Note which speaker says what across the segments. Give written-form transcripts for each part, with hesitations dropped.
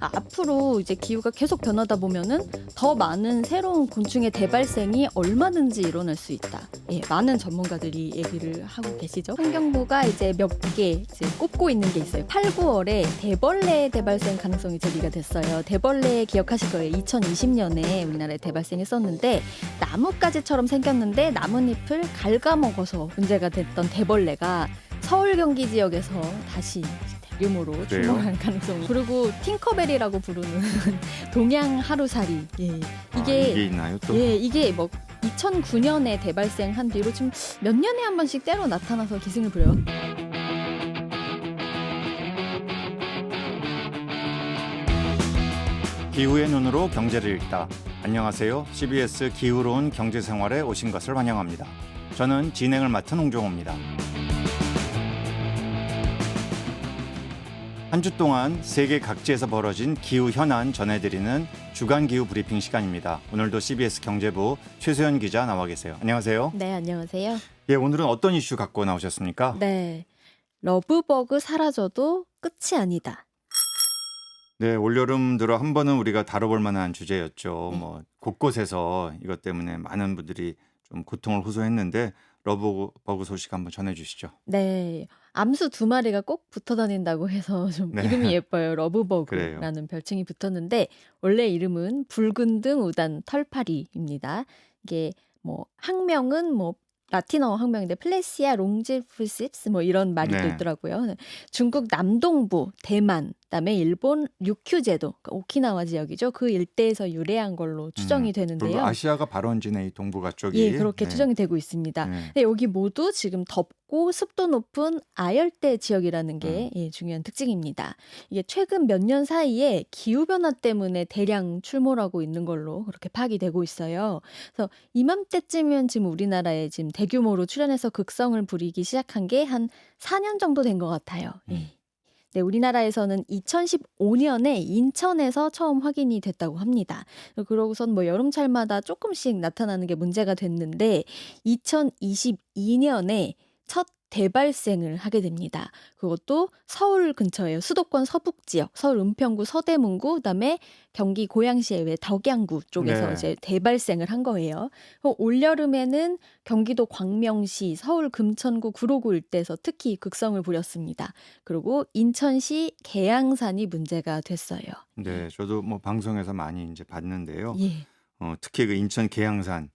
Speaker 1: 앞으로 이제 기후가 계속 변하다 보면은 더 많은 새로운 곤충의 대발생이 얼마든지 일어날 수 있다. 예, 많은 전문가들이 얘기를 하고 계시죠. 환경부가 이제 몇 개 이제 꼽고 있는 게 있어요. 8, 9월에 대벌레 대발생 가능성이 제기가 됐어요. 대벌레 기억하실 거예요. 2020년에 우리나라에 대발생했었는데 나뭇가지처럼 생겼는데 나뭇잎을 갉아먹어서 문제가 됐던 대벌레가 서울 경기 지역에서 다시 대규모로
Speaker 2: 그래요?
Speaker 1: 출몰할 가능성이. 그리고 팅커벨이라고 부르는 동양 하루살이. 예.
Speaker 2: 이게 있나요 또?
Speaker 1: 예, 이게 뭐 2009년에 대발생한 뒤로 지금 몇 년에 한 번씩 때로 나타나서 기승을 부려요.
Speaker 2: 기후의 눈으로 경제를 읽다. 안녕하세요. CBS 기후로운 경제생활에 오신 것을 환영합니다. 저는 진행을 맡은 홍종호입니다. 한 주 동안 세계 각지에서 벌어진 기후 현안 전해드리는 주간 기후 브리핑 시간입니다. 오늘도 CBS 경제부 최소연 기자 나와 계세요. 안녕하세요.
Speaker 1: 네, 안녕하세요.
Speaker 2: 예, 오늘은 어떤 이슈 갖고 나오셨습니까?
Speaker 1: 네. 러브버그 사라져도 끝이 아니다.
Speaker 2: 네, 올여름 들어 한 번은 우리가 다뤄볼 만한 주제였죠.
Speaker 1: 네.
Speaker 2: 뭐 곳곳에서 이것 때문에 많은 분들이 좀 고통을 호소했는데 러브버그 소식 한번 전해주시죠.
Speaker 1: 네. 암수 2마리가 꼭 붙어 다닌다고 해서 좀
Speaker 2: 네.
Speaker 1: 이름이 예뻐요.
Speaker 2: 그래요.
Speaker 1: 러브버그라는 별칭이 붙었는데 원래 이름은 붉은 등 우단 털파리입니다. 이게 뭐 학명은 뭐 라틴어 학명인데 플레시아 롱지푸십스 뭐 이런 말이 또
Speaker 2: 네.
Speaker 1: 있더라고요. 중국 남동부, 대만, 그다음에 일본 류큐제도, 그러니까 오키나와 지역이죠. 그 일대에서 유래한 걸로 추정이
Speaker 2: 그리고
Speaker 1: 되는데요.
Speaker 2: 아시아가 발원지네 이 동북아 쪽이.
Speaker 1: 예, 그렇게
Speaker 2: 네.
Speaker 1: 추정이 되고 있습니다.
Speaker 2: 네.
Speaker 1: 근데 여기 모두 지금 덥고 습도 높은 아열대 지역이라는 게 예, 중요한 특징입니다. 이게 최근 몇 년 사이에 기후변화 때문에 대량 출몰하고 있는 걸로 그렇게 파악이 되고 있어요. 그래서 이맘때쯤이면 지금 우리나라에 지금 대규모로 출현해서 극성을 부리기 시작한 게 한 4년 정도 된 것 같아요. 예. 네, 우리나라에서는 2015년에 인천에서 처음 확인이 됐다고 합니다. 그러고선 뭐 여름철마다 조금씩 나타나는 게 문제가 됐는데 2022년에 첫 대발생을 하게 됩니다. 그것도 서울 근처예요. 수도권 서북 지역, 서울 은평구 서대문구, 그다음에 경기 고양시의 외 덕양구 쪽에서
Speaker 2: 네.
Speaker 1: 이제 대발생을 한 거예요. 올여름에는 경기도 광명시, 서울 금천구 구로구 일대에서 특히 극성을 부렸습니다. 그리고 인천시 계양산이 문제가 됐어요.
Speaker 2: 네, 저도 뭐 방송에서 많이 이제 봤는데요.
Speaker 1: 예.
Speaker 2: 특히 그 인천 계양산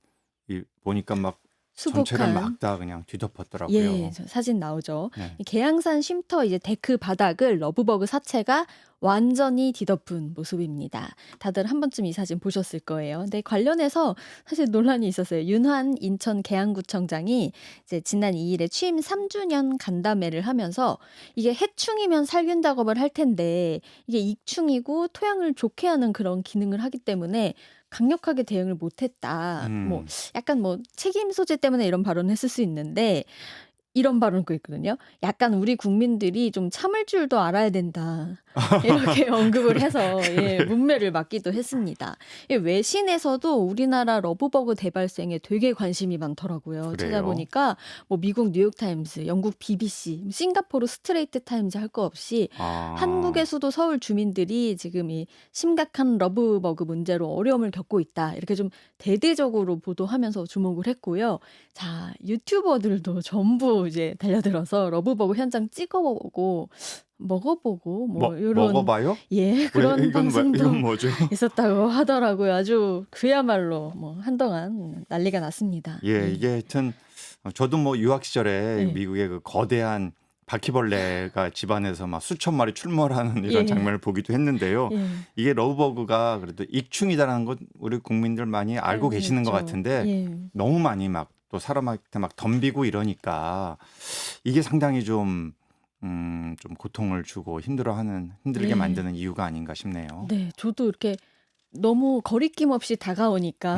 Speaker 2: 보니까 막 전체를
Speaker 1: 수북한.
Speaker 2: 막 다 그냥 뒤덮었더라고요.
Speaker 1: 예, 저 사진 나오죠.
Speaker 2: 네.
Speaker 1: 이 계양산 쉼터 이제 데크 바닥을 러브버그 사체가 완전히 뒤덮은 모습입니다. 다들 한 번쯤 이 사진 보셨을 거예요. 근데 관련해서 사실 논란이 있었어요. 윤환 인천 계양구청장이 이제 지난 2일에 취임 3주년 간담회를 하면서 이게 해충이면 살균 작업을 할 텐데 이게 익충이고 토양을 좋게 하는 그런 기능을 하기 때문에 강력하게 대응을 못했다. 뭐 약간 뭐 책임 소재 때문에 이런 발언을 했을 수 있는데 이런 발언을 고 있거든요. 약간 우리 국민들이 좀 참을 줄도 알아야 된다. 이렇게 언급을 해서 예, 문매를 맞기도 했습니다. 예, 외신에서도 우리나라 러브버그 대발생에 되게 관심이 많더라고요.
Speaker 2: 그래요?
Speaker 1: 찾아보니까 뭐 미국 뉴욕타임스, 영국 BBC, 싱가포르 스트레이트 타임즈 할 거 없이 한국에서도 서울 주민들이 지금 이 심각한 러브버그 문제로 어려움을 겪고 있다. 이렇게 좀 대대적으로 보도하면서 주목을 했고요. 자, 유튜버들도 전부 이제 달려들어서 러브버그 현장 찍어보고 먹어보고 뭐 이런
Speaker 2: 먹어봐요?
Speaker 1: 예, 그런
Speaker 2: 이건
Speaker 1: 방송도
Speaker 2: 뭐죠?
Speaker 1: 있었다고 하더라고요. 아주 그야말로 뭐 한동안 난리가 났습니다.
Speaker 2: 예, 이게 하여튼 저도 뭐 유학 시절에
Speaker 1: 네.
Speaker 2: 미국의 그 거대한 바퀴벌레가 집안에서 막 수천 마리 출몰하는 이런
Speaker 1: 예.
Speaker 2: 장면을 보기도 했는데요.
Speaker 1: 예.
Speaker 2: 이게 러브버그가 그래도 익충이다라는 건 우리 국민들 많이 알고 계시는 것
Speaker 1: 있죠.
Speaker 2: 같은데
Speaker 1: 예.
Speaker 2: 너무 많이 막 또 사람한테 막 덤비고 이러니까 이게 상당히 좀 고통을 주고 힘들게
Speaker 1: 네.
Speaker 2: 만드는 이유가 아닌가 싶네요.
Speaker 1: 네, 저도 이렇게 너무 거리낌 없이 다가오니까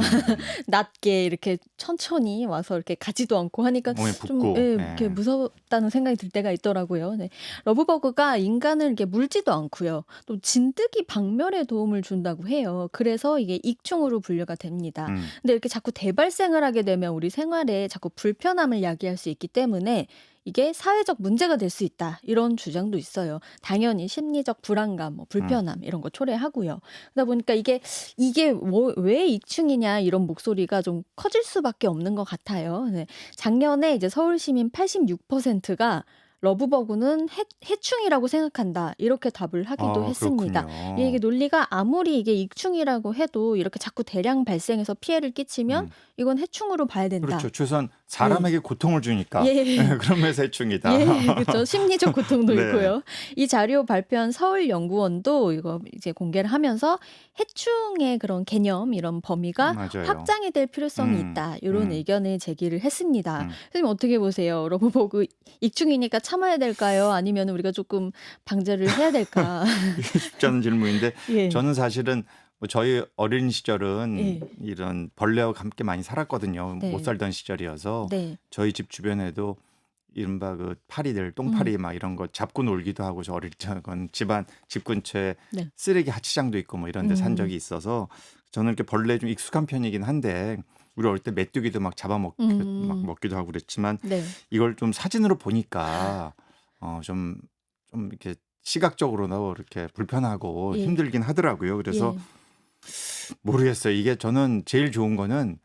Speaker 1: 낮게 이렇게 천천히 와서 이렇게 가지도 않고 하니까
Speaker 2: 몸에
Speaker 1: 좀
Speaker 2: 붙고.
Speaker 1: 예,
Speaker 2: 네.
Speaker 1: 이렇게 무섭다는 생각이 들 때가 있더라고요. 네. 러브버그가 인간을 이렇게 물지도 않고요. 또 진드기 박멸에 도움을 준다고 해요. 그래서 이게 익충으로 분류가 됩니다. 근데 이렇게 자꾸 대발생을 하게 되면 우리 생활에 자꾸 불편함을 야기할 수 있기 때문에 이게 사회적 문제가 될 수 있다. 이런 주장도 있어요. 당연히 심리적 불안감, 뭐 불편함 이런 거 초래하고요. 그러다 보니까 이게 왜 익충이냐 이런 목소리가 좀 커질 수밖에 없는 것 같아요. 네. 작년에 이제 서울 시민 86%가 러브버그는 해충이라고 생각한다. 이렇게 답을 하기도 했습니다. 이게
Speaker 2: 그렇군요.
Speaker 1: 논리가 아무리 이게 익충이라고 해도 이렇게 자꾸 대량 발생해서 피해를 끼치면
Speaker 2: 음.
Speaker 1: 이건 해충으로 봐야 된다.
Speaker 2: 그렇죠. 최소한
Speaker 1: 예.
Speaker 2: 사람에게 고통을 주니까
Speaker 1: 예.
Speaker 2: 그러면서 해충이다.
Speaker 1: 예, 그렇죠. 심리적 고통도
Speaker 2: 네.
Speaker 1: 있고요. 이 자료 발표한 서울연구원도 이거 이제 공개를 하면서 해충의 그런 개념 이런 범위가
Speaker 2: 맞아요.
Speaker 1: 확장이 될 필요성이
Speaker 2: 음,
Speaker 1: 있다. 이런
Speaker 2: 음,
Speaker 1: 의견을 제기를 했습니다.
Speaker 2: 음.
Speaker 1: 선생님 어떻게 보세요? 러브버그 익충이니까 참아야 될까요? 아니면 우리가 조금 방제를 해야 될까?
Speaker 2: 이게 쉽지 않은 질문인데
Speaker 1: 예,
Speaker 2: 저는 사실은 뭐 저희 어린 시절은
Speaker 1: 예,
Speaker 2: 이런 벌레와 함께 많이 살았거든요. 못
Speaker 1: 네,
Speaker 2: 살던 시절이어서
Speaker 1: 네,
Speaker 2: 저희 집 주변에도 이른바 그 파리들,
Speaker 1: 음,
Speaker 2: 똥파리 막 이런 거 잡고 놀기도 하고 저 어릴 적은 집 근처에
Speaker 1: 네,
Speaker 2: 쓰레기 하치장도 있고 뭐 이런 데 산 적이 있어서 저는 이렇게 벌레에 좀 익숙한 편이긴 한데 우리 어릴 때 메뚜기도 막 막 먹기도 하고 그랬지만
Speaker 1: 네,
Speaker 2: 이걸 좀 사진으로 보니까 좀 이렇게 시각적으로도 이렇게 불편하고
Speaker 1: 예,
Speaker 2: 힘들긴 하더라고요. 그래서
Speaker 1: 예,
Speaker 2: 모르겠어요. 이게 저는 제일 좋은 거는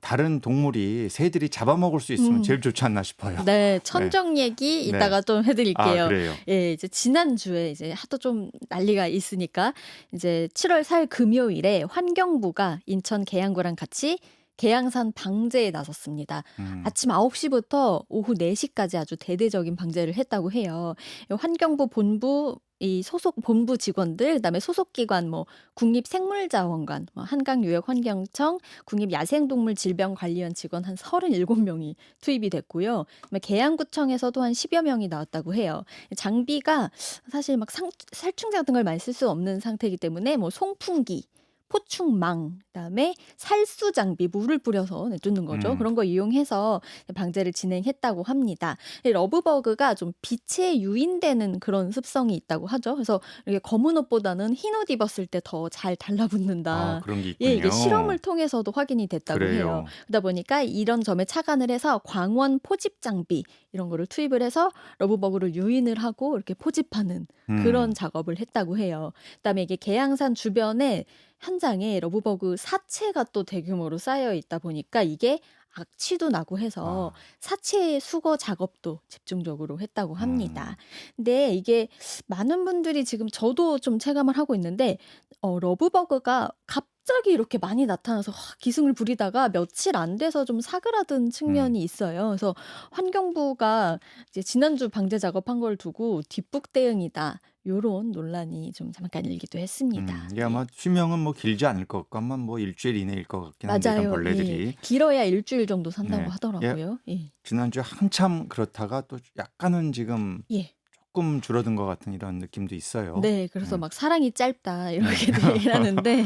Speaker 2: 다른 동물이 새들이 잡아먹을 수 있으면 제일 좋지 않나 싶어요.
Speaker 1: 네,
Speaker 2: 네,
Speaker 1: 천적 얘기
Speaker 2: 네.
Speaker 1: 이따가 좀
Speaker 2: 아,
Speaker 1: 해드릴게요.
Speaker 2: 그래요.
Speaker 1: 예, 이제 지난주에 이제 하도 좀 난리가 있으니까 이제 7월 4일 금요일에 환경부가 인천 계양구랑 같이 계양산 방제에 나섰습니다. 아침 9시부터 오후 4시까지 아주 대대적인 방제를 했다고 해요. 이 환경부 본부 이 소속 본부 직원들, 그다음에 소속 기관 뭐 국립생물자원관, 뭐 한강유역환경청, 국립야생동물질병관리원 직원 한 37명이 투입이 됐고요. 그다음에 계양구청에서도 한 10여 명이 나왔다고 해요. 장비가 사실 막 살충제 같은 걸 많이 쓸 수 없는 상태이기 때문에 뭐 송풍기, 포충망, 그다음에 살수 장비, 물을 뿌려서 내쫓는 거죠.
Speaker 2: 음,
Speaker 1: 그런 거 이용해서 방제를 진행했다고 합니다. 이 러브버그가 좀 빛에 유인되는 그런 습성이 있다고 하죠. 그래서 이렇게 검은 옷보다는 흰 옷 입었을 때 더 잘 달라붙는다.
Speaker 2: 그런 게
Speaker 1: 예, 이게
Speaker 2: 있군요.
Speaker 1: 실험을 통해서도 확인이 됐다고 해요.
Speaker 2: 그래요.
Speaker 1: 그러다 보니까 이런 점에 착안을 해서 광원 포집 장비 이런 거를 투입을 해서 러브버그를 유인을 하고 이렇게 포집하는 그런
Speaker 2: 음,
Speaker 1: 작업을 했다고 해요. 그다음에 이게 계양산 주변에 현장에 러브버그 사체가 또 대규모로 쌓여 있다 보니까 이게 악취도 나고 해서
Speaker 2: 아,
Speaker 1: 사체 수거 작업도 집중적으로 했다고
Speaker 2: 음,
Speaker 1: 합니다. 근데 이게 많은 분들이 지금 저도 좀 체감을 하고 있는데 러브버그가 갑자기 이렇게 많이 나타나서 기승을 부리다가 며칠 안 돼서 좀 사그라든
Speaker 2: 음,
Speaker 1: 측면이 있어요. 그래서 환경부가 이제 지난주 방제 작업한 걸 두고 뒷북 대응이다. 요런 논란이 좀 잠깐 일기도 했습니다.
Speaker 2: 이게
Speaker 1: 예.
Speaker 2: 아마 수명은 뭐 길지 않을 것 같고 아마 뭐 일주일 이내일 것 같긴 한데 이런
Speaker 1: 맞아요. 예.
Speaker 2: 벌레들이
Speaker 1: 길어야 일주일 정도 산다고
Speaker 2: 네. 예,
Speaker 1: 하더라고요. 예.
Speaker 2: 지난주에 한참 그렇다가 또 약간은 지금
Speaker 1: 예.
Speaker 2: 조금 줄어든 것 같은 이런 느낌도 있어요.
Speaker 1: 네. 그래서
Speaker 2: 음,
Speaker 1: 막 "사랑이 짧다."
Speaker 2: 네.
Speaker 1: 이렇게 얘기를 하는데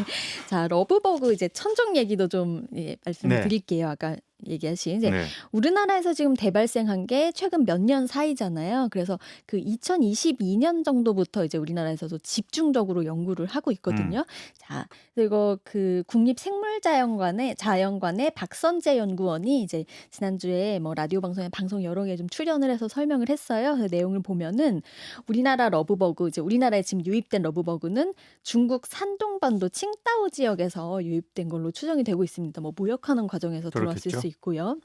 Speaker 1: 자 러브버그 이제 천적 얘기도 좀 말씀을
Speaker 2: 네,
Speaker 1: 드릴게요. 아까 얘기하신 이제
Speaker 2: 네.
Speaker 1: 우리나라에서 지금 대발생한 게 최근 몇 년 사이잖아요. 그래서 그 2022년 정도부터 이제 우리나라에서도 집중적으로 연구를 하고
Speaker 2: 음,
Speaker 1: 있거든요. 자, 그리고 그 국립생물자연관의 박선재 연구원이 이제 지난주에 뭐 라디오 방송에 방송 여러 개 좀 출연을 해서 설명을 했어요. 그 내용을 보면은 우리나라 러브버그 이제 우리나라에 지금 유입된 러브버그는 중국 산둥반도 칭다오 지역에서 유입된 걸로 추정이 되고 있습니다. 뭐 모역하는 과정에서 들어왔을 수
Speaker 2: 그렇겠죠.
Speaker 1: 있고요.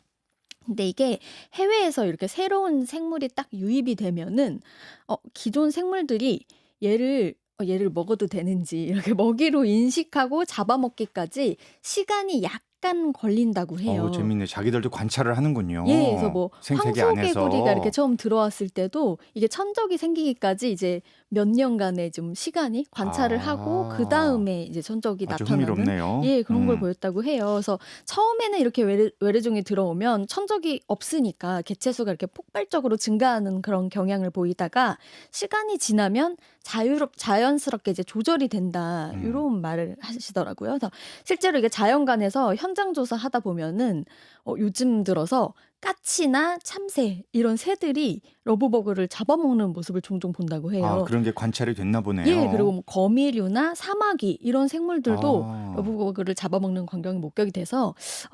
Speaker 1: 근데 이게 해외에서 이렇게 새로운 생물이 딱 유입이 되면은 기존 생물들이 얘를 먹어도 되는지 이렇게 먹이로 인식하고 잡아먹기까지 시간이 약간 걸린다고 해요.
Speaker 2: 재밌네. 자기들도 관찰을
Speaker 1: 예. 그래서
Speaker 2: 하는군요.
Speaker 1: 뭐
Speaker 2: 생태계
Speaker 1: 황소개구리가 이렇게
Speaker 2: 안에서.
Speaker 1: 처음 들어왔을 때도 이게 천적이 생기기까지 이제 몇 년간의 좀 시간이 관찰을 하고
Speaker 2: 아,
Speaker 1: 그다음에 이제 천적이
Speaker 2: 아주
Speaker 1: 나타나는
Speaker 2: 흥미롭네요.
Speaker 1: 그런 걸 보였다고 해요. 그래서 처음에는 이렇게 외래종이 들어오면 천적이 없으니까 개체수가 이렇게 폭발적으로 증가하는 그런 경향을 보이다가 시간이 지나면 자연스럽게 이제 조절이 된다.
Speaker 2: 음,
Speaker 1: 이런 말을 하시더라고요. 그래서 실제로 이게 자연관에서 현장 조사하다 보면은 요즘 들어서 까치나 참새 이런 새들이 러브버그를 잡아먹는 모습을 종종 본다고
Speaker 2: 아,
Speaker 1: 해요.
Speaker 2: 그런 게 관찰이 됐나
Speaker 1: 예,
Speaker 2: 보네요.
Speaker 1: 그리고 뭐 거미류나 사마귀 이런 생물들도
Speaker 2: 아,
Speaker 1: 러브버그를 잡아먹는 광경이 목격이 돼서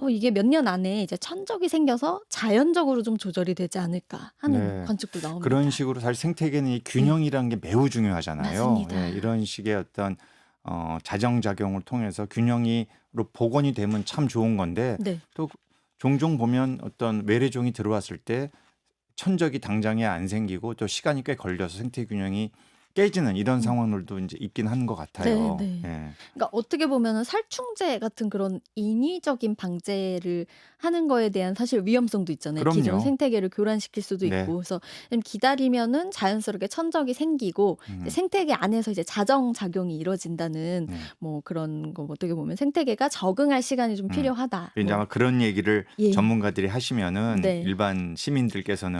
Speaker 1: 이게 몇 년 안에 이제 천적이 생겨서 자연적으로 좀 조절이 되지 않을까 하는
Speaker 2: 네.
Speaker 1: 관측도 나옵니다.
Speaker 2: 그런 식으로 사실 생태계는 이
Speaker 1: 예,
Speaker 2: 균형이라는 게 매우 중요하잖아요.
Speaker 1: 맞습니다.
Speaker 2: 이런 식의 어떤 자정작용을 통해서 균형이로 복원이 되면 참 좋은 건데
Speaker 1: 네,
Speaker 2: 또 종종 보면 어떤 외래종이 들어왔을 때 천적이 당장에 안 생기고 또 시간이 꽤 걸려서 생태 균형이 깨지는 이런
Speaker 1: 음,
Speaker 2: 상황들도 이제 있긴 한 것
Speaker 1: 네,
Speaker 2: 같아요.
Speaker 1: 네.
Speaker 2: 예.
Speaker 1: 그러니까 어떻게 보면은 살충제 같은 그런 인위적인 방제를 하는 거에 대한 사실 위험성도 있잖아요. 기존
Speaker 2: 그럼요.
Speaker 1: 생태계를 교란시킬 수도
Speaker 2: 네.
Speaker 1: 있고. 그래서 좀 기다리면은 자연스럽게 천적이 생기고 이제
Speaker 2: 음,
Speaker 1: 생태계 안에서 이제 자정 작용이 이루어진다는
Speaker 2: 네.
Speaker 1: 뭐 그런 거 어떻게 보면 생태계가 적응할 시간이 좀
Speaker 2: 음.
Speaker 1: 필요하다.
Speaker 2: 이제
Speaker 1: 뭐
Speaker 2: 아마 그런 얘기를
Speaker 1: 예.
Speaker 2: 전문가들이 하시면은
Speaker 1: 네.
Speaker 2: 일반 시민들께서는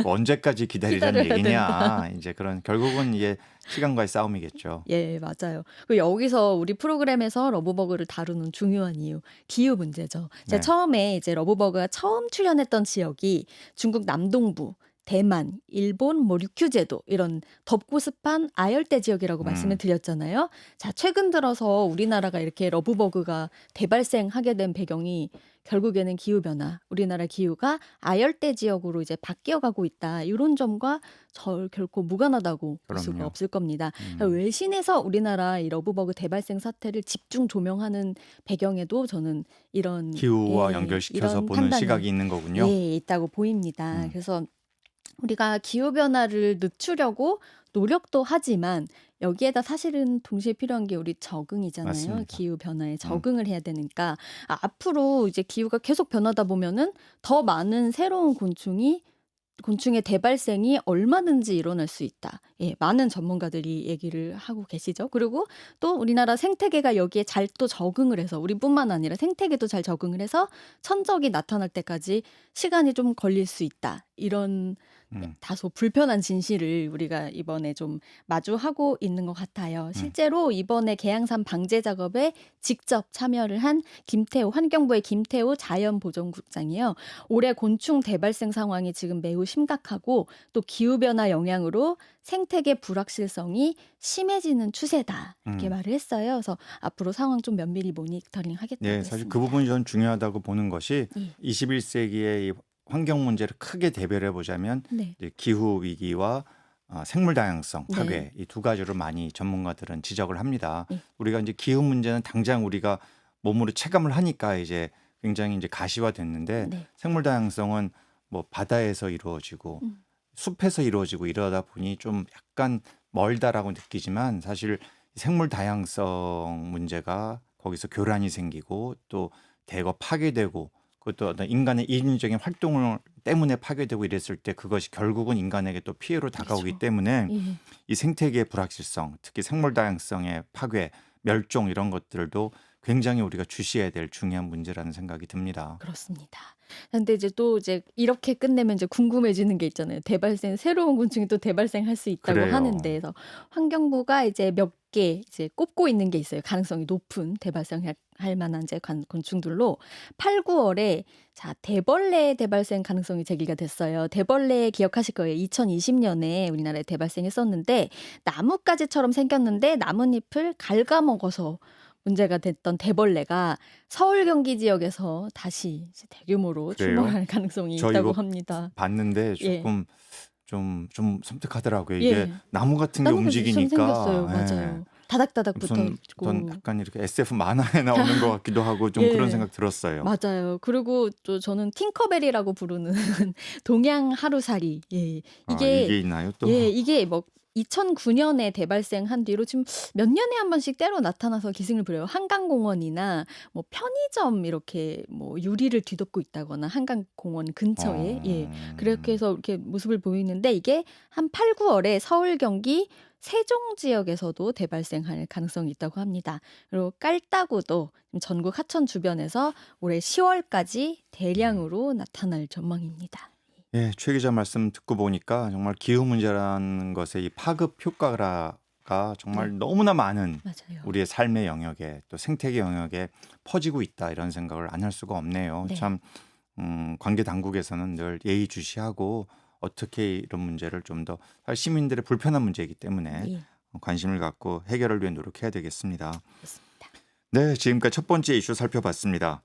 Speaker 2: 뭐 언제까지 기다리라는
Speaker 1: 기다려야 된다.
Speaker 2: 얘기냐. 이제 그런 결국은 이게 시간과의 싸움이겠죠.
Speaker 1: 예, 맞아요. 그리고 여기서 우리 프로그램에서 러브버그를 다루는 중요한 이유, 기후 문제죠. 제가
Speaker 2: 네.
Speaker 1: 처음에 이제 러브버그가 처음 출현했던 지역이 중국 남동부, 대만, 일본, 뭐 류큐제도 이런 덥고 습한 아열대 지역이라고 말씀을
Speaker 2: 음,
Speaker 1: 드렸잖아요. 자, 최근 들어서 우리나라가 이렇게 러브버그가 대발생하게 된 배경이 결국에는 기후변화, 우리나라 기후가 아열대 지역으로 이제 바뀌어가고 있다. 이런 점과 결코 무관하다고 볼 수가
Speaker 2: 그럼요.
Speaker 1: 없을 겁니다.
Speaker 2: 음.
Speaker 1: 외신에서 우리나라 이 러브버그 대발생 사태를 집중 조명하는 배경에도 저는 이런
Speaker 2: 기후와
Speaker 1: 예,
Speaker 2: 연결시켜서
Speaker 1: 이런
Speaker 2: 보는
Speaker 1: 판단이
Speaker 2: 시각이 있는 거군요.
Speaker 1: 예, 있다고 보입니다.
Speaker 2: 음,
Speaker 1: 그래서 우리가 기후 변화를 늦추려고 노력도 하지만 여기에다 사실은 동시에 필요한 게 우리 적응이잖아요.
Speaker 2: 맞습니다.
Speaker 1: 기후 변화에
Speaker 2: 음,
Speaker 1: 적응을 해야 되니까 앞으로 이제 기후가 계속 변하다 보면은 더 많은 새로운 곤충의 대발생이 얼마든지 일어날 수 있다. 예, 많은 전문가들이 얘기를 하고 계시죠. 그리고 또 우리나라 생태계가 여기에 잘 또 적응을 해서 우리뿐만 아니라 생태계도 잘 적응을 해서 천적이 나타날 때까지 시간이 좀 걸릴 수 있다. 이런
Speaker 2: 음,
Speaker 1: 다소 불편한 진실을 우리가 이번에 좀 마주하고 있는 것 같아요.
Speaker 2: 음.
Speaker 1: 실제로 이번에 계양산 방제 작업에 직접 참여를 한 환경부의 김태호 자연보전국장이요. 올해 곤충 대발생 상황이 지금 매우 심각하고 또 기후변화 영향으로 생태계 불확실성이 심해지는 추세다. 이렇게
Speaker 2: 음.
Speaker 1: 말을 했어요. 그래서 앞으로 상황 좀 면밀히 모니터링 하겠다고
Speaker 2: 네, 사실 그
Speaker 1: 했습니다.
Speaker 2: 부분이 전 중요하다고 보는 것이
Speaker 1: 예.
Speaker 2: 21세기의 이 환경 문제를 크게 대별해 보자면
Speaker 1: 네.
Speaker 2: 이제 기후 위기와 생물 다양성
Speaker 1: 네.
Speaker 2: 파괴 이 두 가지로 많이 전문가들은 지적을 합니다.
Speaker 1: 예.
Speaker 2: 우리가 이제 기후 문제는 당장 우리가 몸으로 체감을 하니까 이제 굉장히 이제 가시화됐는데
Speaker 1: 네.
Speaker 2: 생물 다양성은 뭐 바다에서 이루어지고
Speaker 1: 음.
Speaker 2: 숲에서 이루어지고 이러다 보니 좀 약간 멀다라고 느끼지만 사실 생물 다양성 문제가 거기서 교란이 생기고 또 대거 파괴되고 그것도 어떤 인간의 인위적인 활동을 때문에 파괴되고 이랬을 때 그것이 결국은 인간에게 또 피해로 다가오기
Speaker 1: 그렇죠.
Speaker 2: 때문에
Speaker 1: 예.
Speaker 2: 이 생태계의 불확실성, 특히 생물 다양성의 파괴, 멸종 이런 것들도 굉장히 우리가 주시해야 될 중요한 문제라는 생각이 듭니다.
Speaker 1: 그렇습니다. 근데 이제 또 이제 이렇게 끝내면 이제 궁금해지는 게 있잖아요. 새로운 곤충이 또 대발생할 수 있다고
Speaker 2: 그래요.
Speaker 1: 하는데, 그래서 환경부가 이제 몇 개 이제 꼽고 있는 게 있어요. 가능성이 높은 대발생할 만한 이제 곤충들로 8, 9월에 자 대벌레 대발생 가능성이 제기가 됐어요. 대벌레 기억하실 거예요. 2020년에 우리나라에 대발생했었는데 나뭇가지처럼 생겼는데 나뭇잎을 갉아먹어서 문제가 됐던 대벌레가 서울 경기 지역에서 다시 이제 대규모로
Speaker 2: 그래요?
Speaker 1: 출몰할 가능성이
Speaker 2: 저
Speaker 1: 있다고
Speaker 2: 이거
Speaker 1: 합니다.
Speaker 2: 봤는데
Speaker 1: 예.
Speaker 2: 조금 좀 섬뜩하더라고요. 이게
Speaker 1: 예.
Speaker 2: 나무 같은 게
Speaker 1: 나뭇가지처럼 생겼어요.
Speaker 2: 움직이니까 예.
Speaker 1: 맞아요. 다닥다닥 붙어
Speaker 2: 무슨 어떤
Speaker 1: 있고.
Speaker 2: 약간 이렇게 SF 만화에 나오는 것 같기도 하고 좀 그런
Speaker 1: 예.
Speaker 2: 생각 들었어요.
Speaker 1: 맞아요. 그리고 또 저는 팅커벨이라고 부르는 동양 하루살이. 예.
Speaker 2: 이게
Speaker 1: 이게
Speaker 2: 있나요 또?
Speaker 1: 이게 뭐 2009년에 대발생한 뒤로 지금 몇 년에 한 번씩 때로 나타나서 기승을 부려요. 한강공원이나 뭐 편의점 이렇게 뭐 유리를 뒤덮고 있다거나 한강공원 근처에 그렇게
Speaker 2: 어,
Speaker 1: 해서 이렇게 모습을 보이는데 이게 한 8, 9월에 서울, 경기, 세종 지역에서도 대발생할 가능성이 있다고 합니다. 그리고 깔따구도 전국 하천 주변에서 올해 10월까지 대량으로 나타날 전망입니다.
Speaker 2: 예, 최 기자 말씀 듣고 보니까 정말 기후 문제라는 것의 이 파급 효과가 정말
Speaker 1: 네.
Speaker 2: 너무나 많은
Speaker 1: 맞아요.
Speaker 2: 우리의 삶의 영역에 또 생태계 영역에 퍼지고 있다 이런 생각을 안 할 수가 없네요.
Speaker 1: 네.
Speaker 2: 참 관계 당국에서는 늘 예의주시하고 어떻게 이런 문제를 좀 더 시민들의 불편한 문제이기 때문에
Speaker 1: 예.
Speaker 2: 관심을 갖고 해결을 위해 노력해야 되겠습니다.
Speaker 1: 그렇습니다.
Speaker 2: 네, 지금까지 첫 번째 이슈 살펴봤습니다.